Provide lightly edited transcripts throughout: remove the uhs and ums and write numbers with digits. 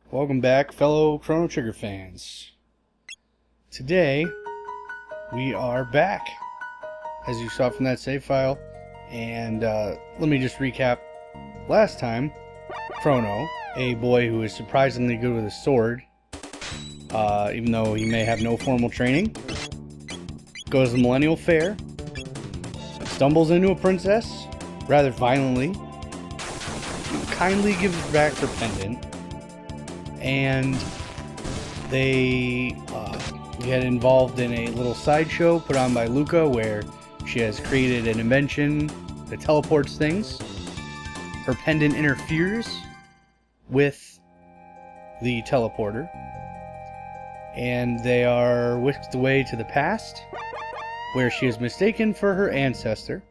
Welcome back, fellow Chrono Trigger fans. Today, we are back, as you saw from that save file. And let me just recap. Last time, Chrono, a boy who is surprisingly good with a sword, even though he may have no formal training, goes to the Millennial Fair, stumbles into a princess, rather violently, kindly gives back her pendant, and they get involved in a little sideshow put on by Luca where she has created an invention that teleports things. Her pendant interferes with the teleporter, and they are whisked away to the past where she is mistaken for her ancestor,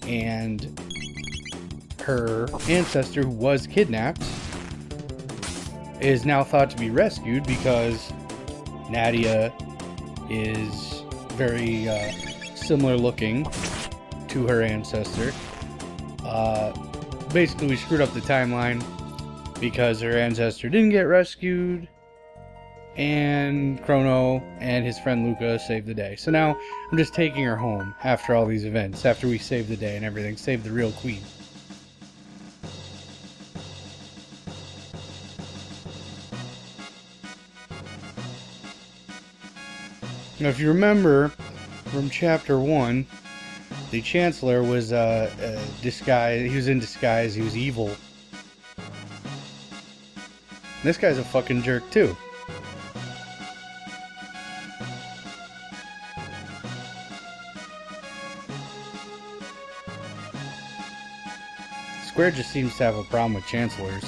and her ancestor, who was kidnapped, is now thought to be rescued because Nadia is very similar looking to her ancestor. Basically, we screwed up the timeline because her ancestor didn't get rescued, and Chrono and his friend Luca saved the day. So now I'm just taking her home after all these events, after we saved the day and everything, saved the real queen. Now, if you remember from Chapter 1, the Chancellor was disguised. He was in disguise. He was evil. This guy's a fucking jerk too. Square just seems to have a problem with Chancellors.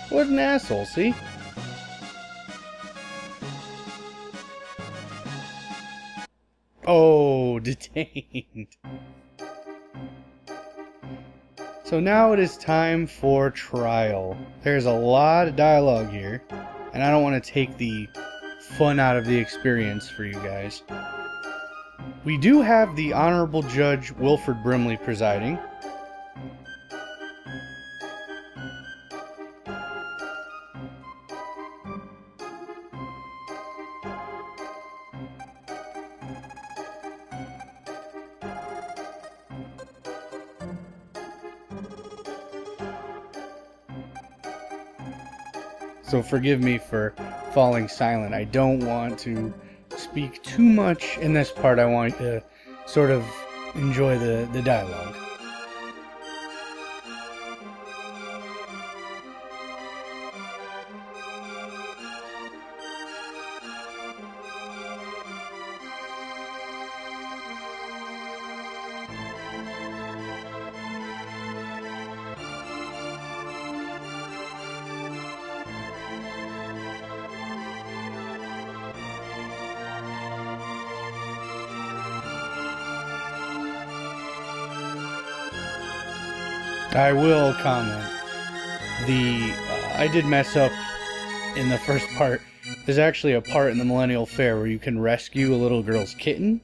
What an asshole, see? Oh, detained. So now it is time for trial. There's a lot of dialogue here, and I don't want to take the fun out of the experience for you guys. We do have the Honorable Judge Wilfred Brimley presiding. So forgive me for falling silent. I don't want to speak too much in this part. I want you to sort of enjoy the dialogue. I will comment. I did mess up in the first part. There's actually a part in the Millennial Fair where you can rescue a little girl's kitten,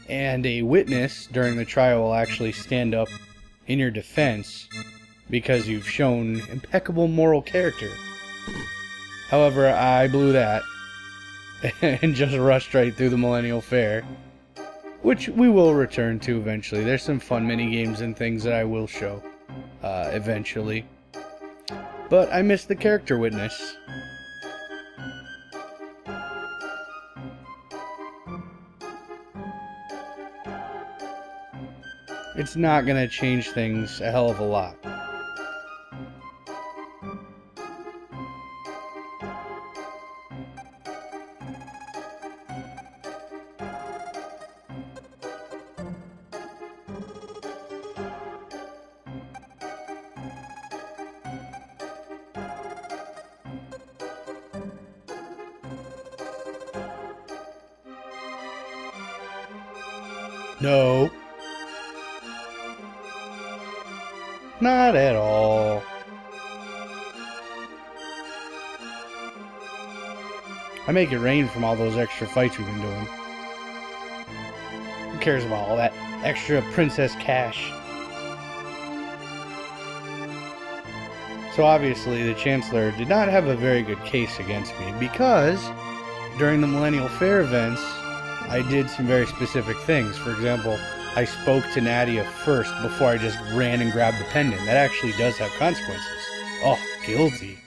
and a witness during the trial will actually stand up in your defense because you've shown impeccable moral character. However, I blew that and just rushed right through the Millennial Fair, which we will return to eventually. There's some fun mini games and things that I will show eventually. But I missed the character witness. It's not going to change things a hell of a lot. No. Not at all. I make it rain from all those extra fights we've been doing. Who cares about all that extra princess cash? So obviously the Chancellor did not have a very good case against me, because during the Millennial Fair events, I did some very specific things. For example, I spoke to Nadia first before I just ran and grabbed the pendant. That actually does have consequences. Oh, guilty.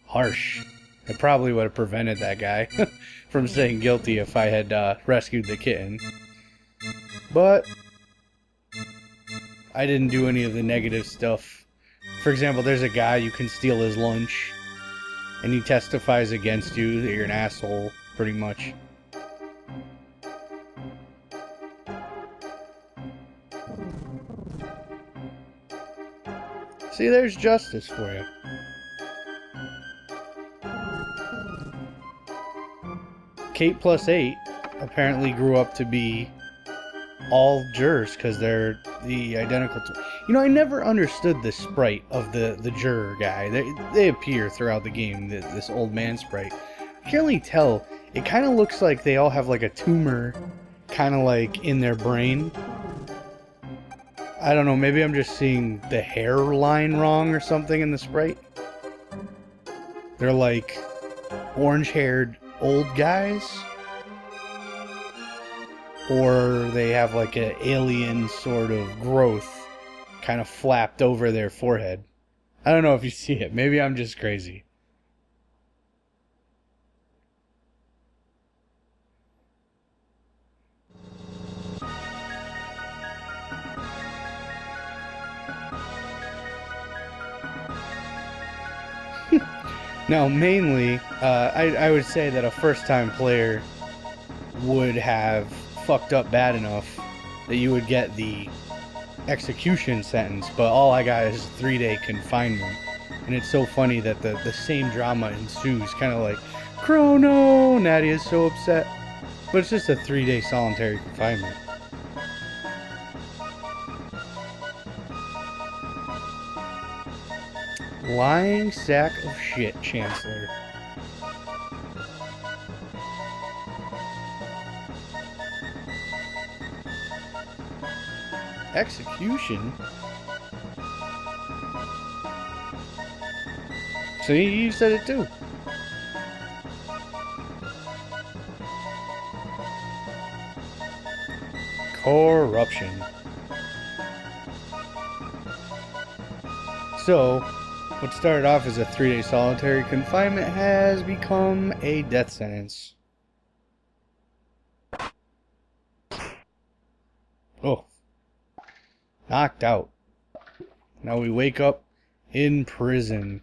Harsh. I probably would have prevented that guy from saying guilty if I had rescued the kitten. But I didn't do any of the negative stuff. For example, there's a guy, you can steal his lunch, and he testifies against you that you're an asshole, pretty much. See, there's justice for you. Kate plus 8 apparently grew up to be all jurors because they're the identical. You know, I never understood the sprite of the juror guy. They appear throughout the game, this old man sprite. I can only tell, it kind of looks like they all have like a tumor kind of like in their brain. I don't know, maybe I'm just seeing the hairline wrong or something in the sprite. They're like orange-haired old guys, or they have like an alien sort of growth kind of flapped over their forehead. I don't know if you see it. Maybe I'm just crazy. Now, mainly, I would say that a first-time player would have fucked up bad enough that you would get the execution sentence, but all I got is 3-day confinement. And it's so funny that the same drama ensues, kind of like, Chrono! Nadia's so upset. But it's just a 3-day solitary confinement. Lying sack of shit, Chancellor. Execution? See, you said it too. Corruption. So, what started off as a 3-day solitary confinement has become a death sentence. Oh. Knocked out. Now we wake up in prison.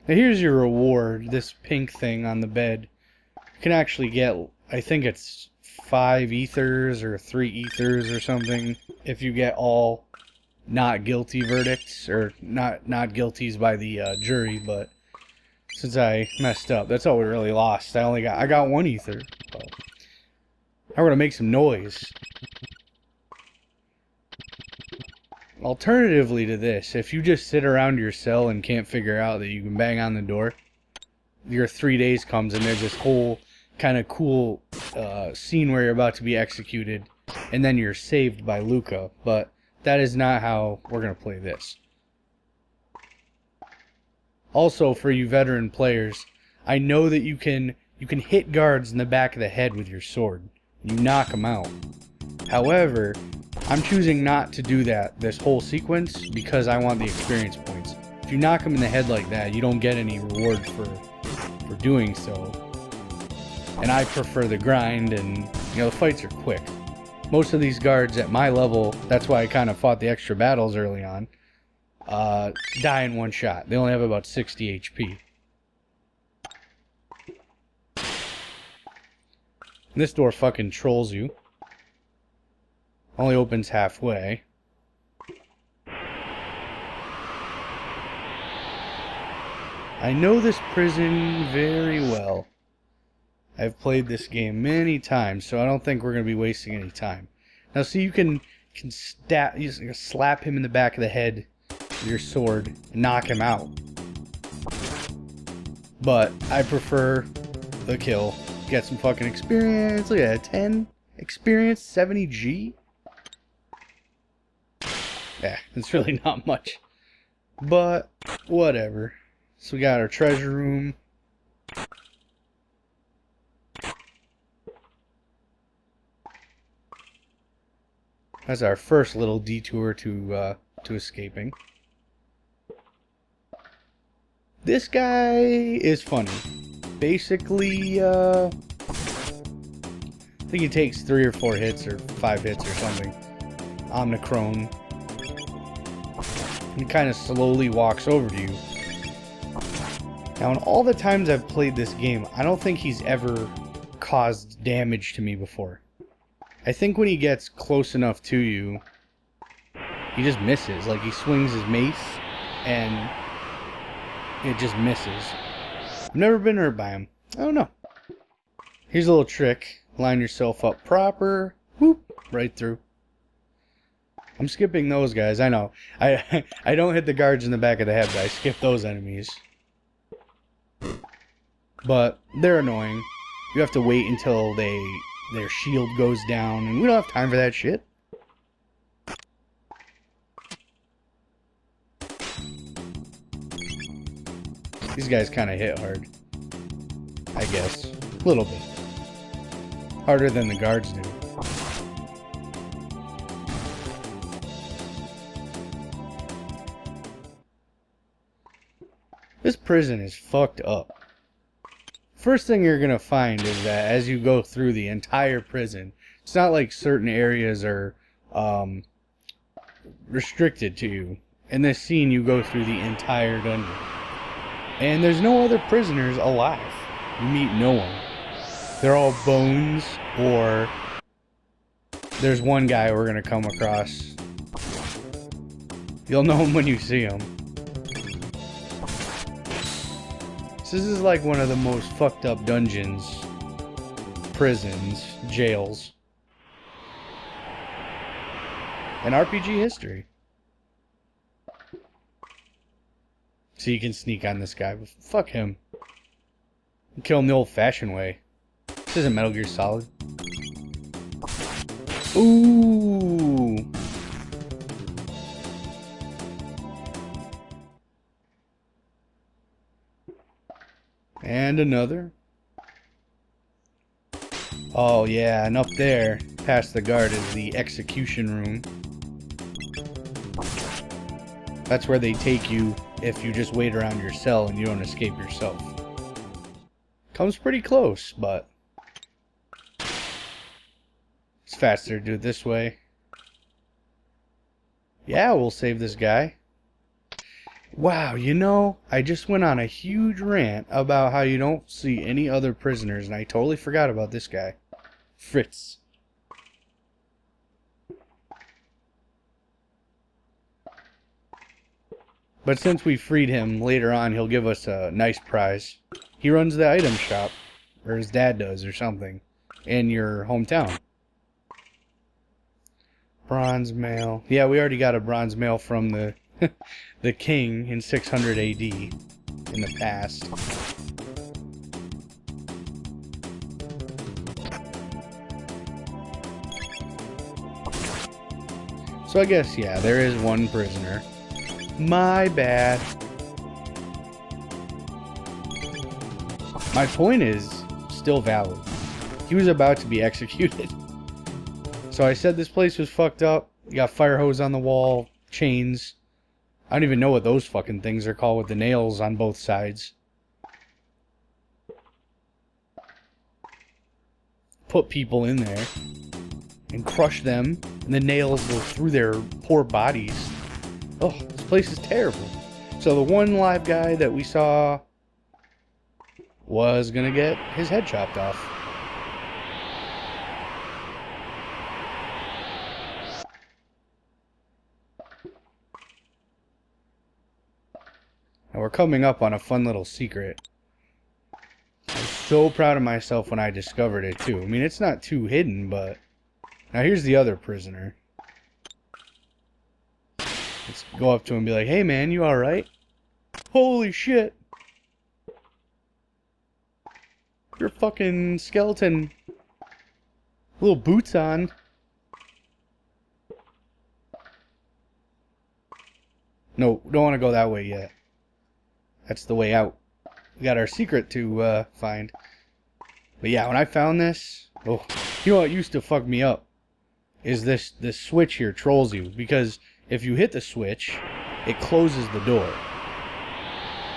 Now here's your reward, this pink thing on the bed. You can actually get, I think it's 5 ethers or 3 ethers or something if you get all not guilty verdicts, or not guilties by the jury. But since I messed up, that's all we really lost. I got 1 ether. But I'm gonna make some noise. Alternatively to this, if you just sit around your cell and can't figure out that you can bang on the door, your 3 days comes and there's this whole kind of cool scene where you're about to be executed, and then you're saved by Luca. But that is not how we're going to play this. Also, for you veteran players, I know that you can hit guards in the back of the head with your sword. You knock them out. However, I'm choosing not to do that this whole sequence because I want the experience points. If you knock them in the head like that, you don't get any reward for doing so. And I prefer the grind, and you know, the fights are quick. Most of these guards at my level, that's why I kind of fought the extra battles early on, die in 1 shot. They only have about 60 HP. This door fucking trolls you. Only opens halfway. I know this prison very well. I've played this game many times, so I don't think we're going to be wasting any time. Now, see, you can slap him in the back of the head with your sword and knock him out. But I prefer the kill. Get some fucking experience. Look at that, 10 experience, 70 G. Yeah, it's really not much. But, whatever. So we got our treasure room. That's our first little detour to escaping. This guy is funny. Basically, I think he takes 3 or 4 hits or 5 hits or something on the Chrono. He kind of slowly walks over to you. Now, in all the times I've played this game, I don't think he's ever caused damage to me before. I think when he gets close enough to you, he just misses. Like, he swings his mace, and it just misses. I've never been hurt by him. I don't know. Here's a little trick. Line yourself up proper. Whoop. Right through. I'm skipping those guys. I know. I don't hit the guards in the back of the head, but I skip those enemies. But they're annoying. You have to wait until their shield goes down, and we don't have time for that shit. These guys kind of hit hard. I guess. A little bit. Harder than the guards do. This prison is fucked up. First thing you're gonna find is that as you go through the entire prison, it's not like certain areas are restricted to you. In this scene, you go through the entire dungeon. And there's no other prisoners alive. You meet no one. They're all bones, or there's one guy we're gonna come across. You'll know him when you see him. This is like one of the most fucked up dungeons, prisons, jails in RPG history. So you can sneak on this guy, but fuck him. Kill him the old-fashioned way. This isn't Metal Gear Solid. Ooh. And another. Oh yeah, and up there, past the guard, is the execution room. That's where they take you if you just wait around your cell and you don't escape yourself. Comes pretty close, but it's faster to do it this way. Yeah, we'll save this guy. Wow, you know, I just went on a huge rant about how you don't see any other prisoners, and I totally forgot about this guy. Fritz. But since we freed him, later on he'll give us a nice prize. He runs the item shop, or his dad does, or something, in your hometown. Bronze mail. Yeah, we already got a bronze mail from the the king in 600 AD in the past. So I guess, yeah, there is one prisoner. My bad. My point is still valid. He was about to be executed. So I said this place was fucked up. You got fire hose on the wall, chains. I don't even know what those fucking things are called with the nails on both sides. Put people in there and crush them, and the nails go through their poor bodies. Oh, this place is terrible. So the one live guy that we saw was gonna get his head chopped off. And we're coming up on a fun little secret. I was so proud of myself when I discovered it too. I mean, it's not too hidden, but... Now here's the other prisoner. Let's go up to him and be like, hey man, you alright? Holy shit! Your fucking skeleton. Little boots on. No, don't want to go that way yet. That's the way out. We got our secret to find. But yeah, when I found this, oh, you know what used to fuck me up is this switch here trolls you, because if you hit the switch, it closes the door,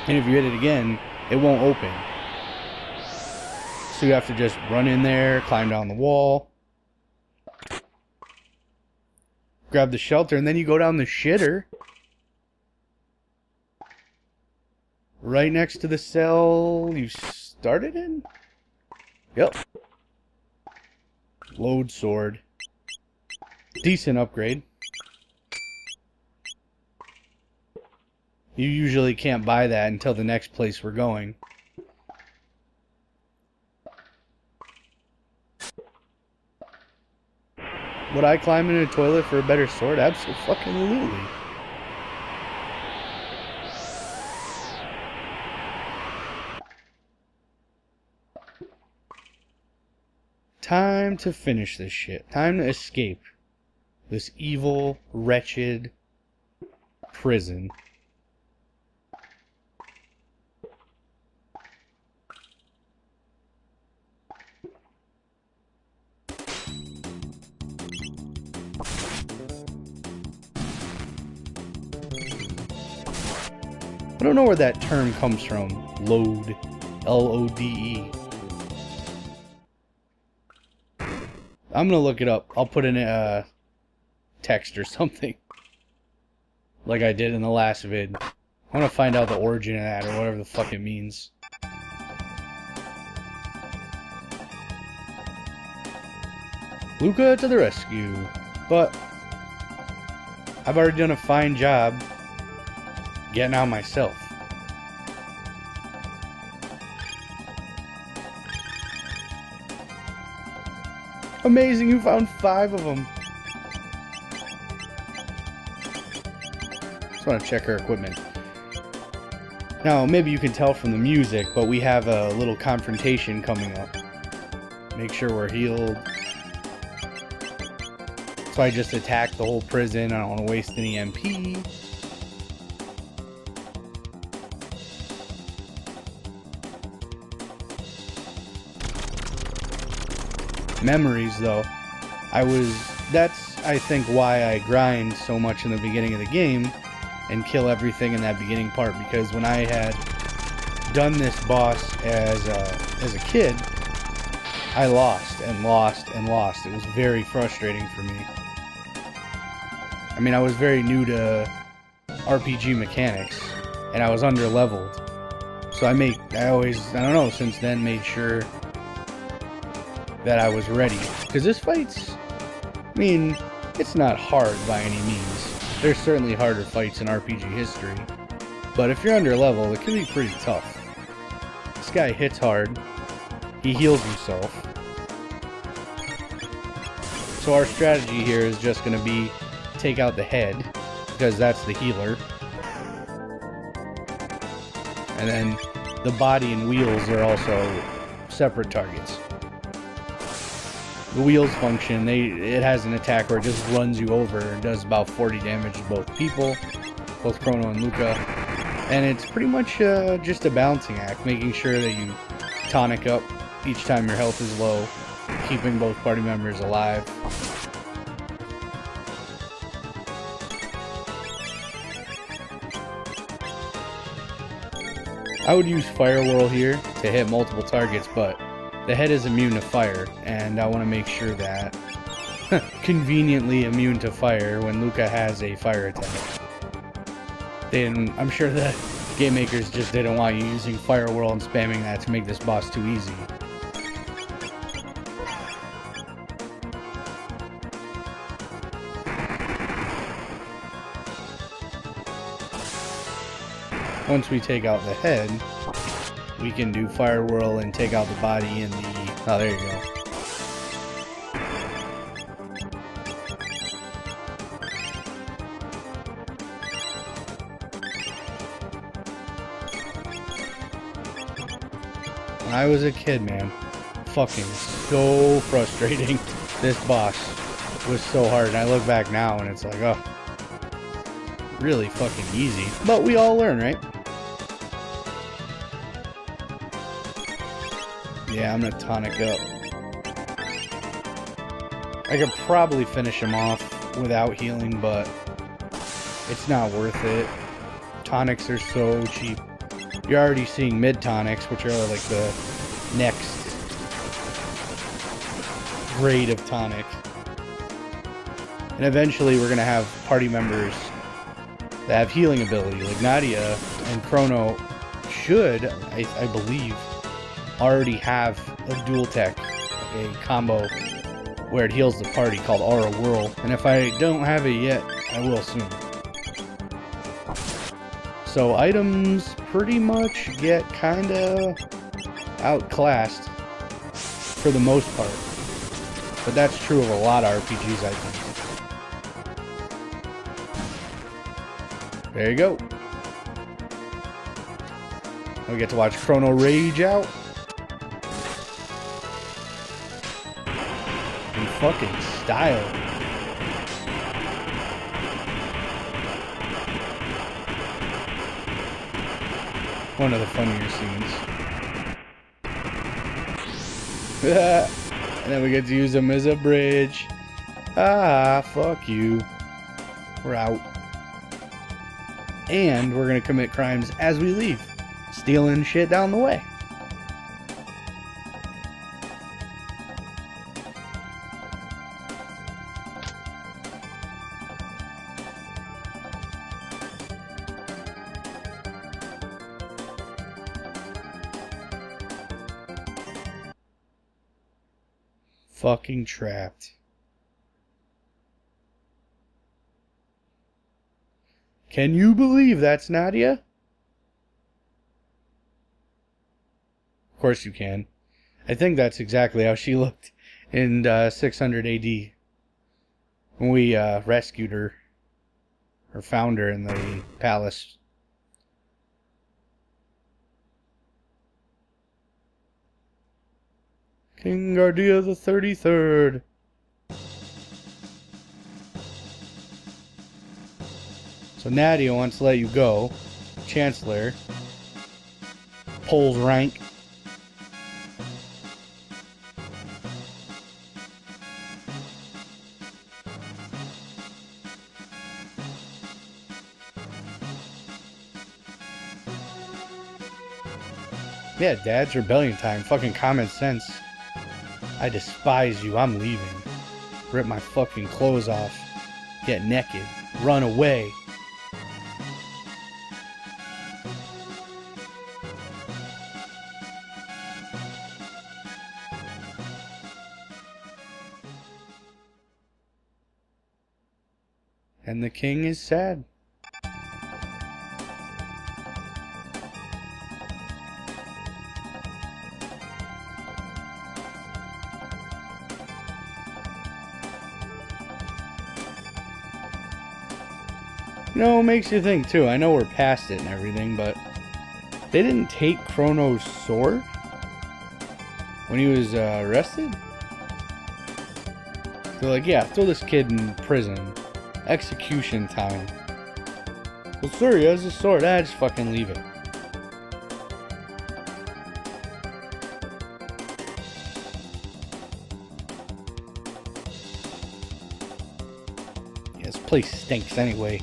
and if you hit it again, it won't open. So you have to just run in there, climb down the wall, grab the shelter, and then you go down the shitter right next to the cell you started in. Yep. Load sword. Decent upgrade. You usually can't buy that until the next place we're going. Would I climb in a toilet for a better sword? Absolutely. Time to finish this shit. Time to escape this evil, wretched prison. I don't know where that term comes from. Load. L-O-D-E. I'm gonna look it up. I'll put in a text or something, like I did in the last vid. I want to find out the origin of that, or whatever the fuck it means. Luca to the rescue. But I've already done a fine job getting out myself. Amazing, you found 5 of them. Just want to check our equipment. Now, maybe you can tell from the music, but we have a little confrontation coming up. Make sure we're healed. So I just attacked the whole prison. I don't want to waste any MP. Memories, though. That's, I think, why I grind so much in the beginning of the game and kill everything in that beginning part, because when I had done this boss as a kid, I lost and lost and lost. It was very frustrating for me. I mean, I was very new to RPG mechanics, and I was under-leveled. So I always, I don't know, since then made sure that I was ready. Because this fight's, I mean, it's not hard by any means. There's certainly harder fights in RPG history. But if you're under-leveled, it can be pretty tough. This guy hits hard. He heals himself. So our strategy here is just going to be take out the head, because that's the healer. And then the body and wheels are also separate targets. The wheels function, it has an attack where it just runs you over and does about 40 damage to both people, both Chrono and Luca. And it's pretty much just a balancing act, making sure that you tonic up each time your health is low, keeping both party members alive. I would use Fire Whirl here to hit multiple targets, but the head is immune to fire, and I want to make sure that conveniently immune to fire when Luca has a fire attack. I'm sure the game makers just didn't want you using Fire Whirl and spamming that to make this boss too easy. Once we take out the head, we can do Fire Whirl and take out the body and the... Oh, there you go. When I was a kid, man, fucking so frustrating. This boss was so hard, and I look back now and it's like, oh, really fucking easy. But we all learn, right? Yeah, I'm gonna tonic up. I could probably finish him off without healing, but it's not worth it. Tonics are so cheap. You're already seeing mid tonics, which are like the next grade of tonic. And eventually we're gonna have party members that have healing ability, like Nadia and Chrono should, I believe, already have a dual tech, a combo where it heals the party called Aura Whirl. And if I don't have it yet, I will soon. So items pretty much get kinda outclassed for the most part. But that's true of a lot of RPGs, I think. There you go. We get to watch Chrono rage out. In fucking style. One of the funnier scenes. And then we get to use him as a bridge. Ah, fuck you. We're out. And we're gonna commit crimes as we leave. Stealing shit down the way. Fucking trapped. Can you believe that's Nadia? Of course you can. I think that's exactly how she looked in 600 AD when we rescued her, or found her in the palace. King Gardia the 33rd. So Nadia wants to let you go. Chancellor pulls rank. Yeah, Dad's rebellion time. Fucking common sense. I despise you. I'm leaving. Rip my fucking clothes off. Get naked. Run away. And the king is sad. You know, it makes you think too. I know we're past it and everything, but they didn't take Chrono's sword when he was arrested? They're like, yeah, throw this kid in prison. Execution time. Well, sir, he has a sword. Just fucking leave it. Yeah, this place stinks anyway.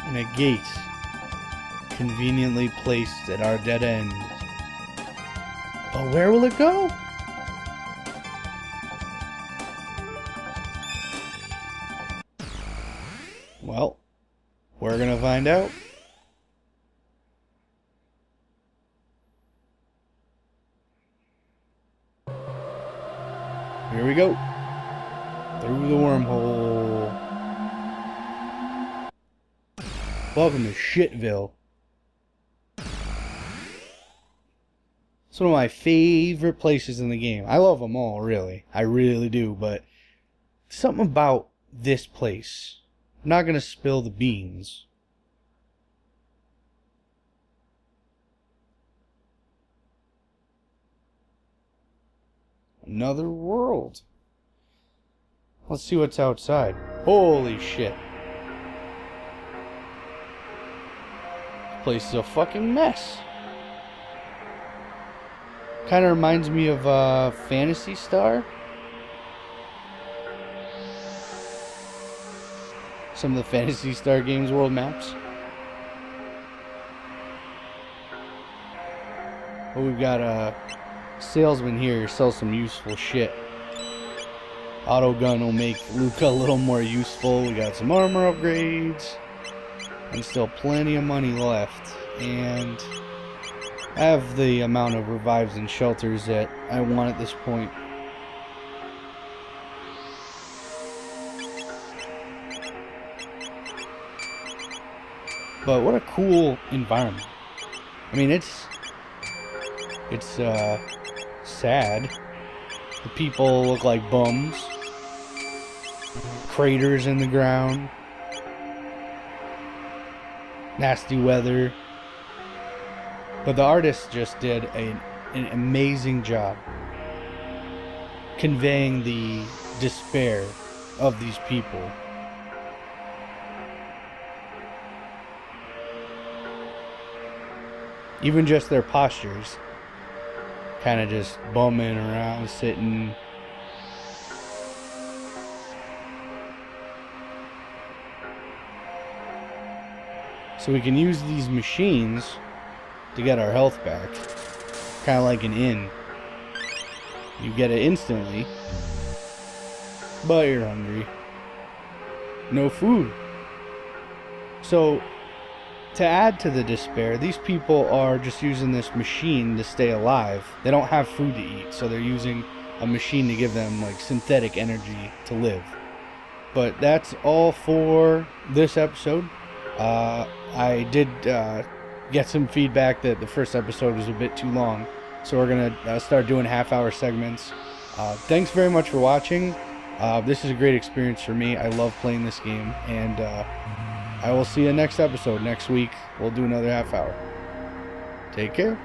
And a gate conveniently placed at our dead end. But where will it go? Well, we're gonna find out. Here we go. Through the wormhole. Welcome to Shitville. It's one of my favorite places in the game. I love them all, really. I really do, but something about this place. I'm not gonna spill the beans. Another world. Let's see what's outside. Holy shit. This place is a fucking mess. Kind of reminds me of Phantasy Star. Some of the Phantasy Star Games world maps. But we've got a salesman here sell some useful shit. Auto gun will make Luca a little more useful. We got some armor upgrades. And still plenty of money left. And I have the amount of revives and shelters that I want at this point. But what a cool environment. I mean, it's sad. The people look like bums. Craters in the ground. Nasty weather. But the artist just did an amazing job conveying the despair of these people. Even just their postures. Kind of just bumming around, sitting. So we can use these machines to get our health back. Kind of like an inn. You get it instantly, but you're hungry. No food. So, to add to the despair, these people are just using this machine to stay alive. They don't have food to eat, so they're using a machine to give them like synthetic energy to live. But that's all for this episode. I did get some feedback that the first episode was a bit too long, so we're gonna start doing half-hour segments. Thanks very much for watching. This is a great experience for me. I love playing this game, and I will see you next episode next week. We'll do another half hour. Take care.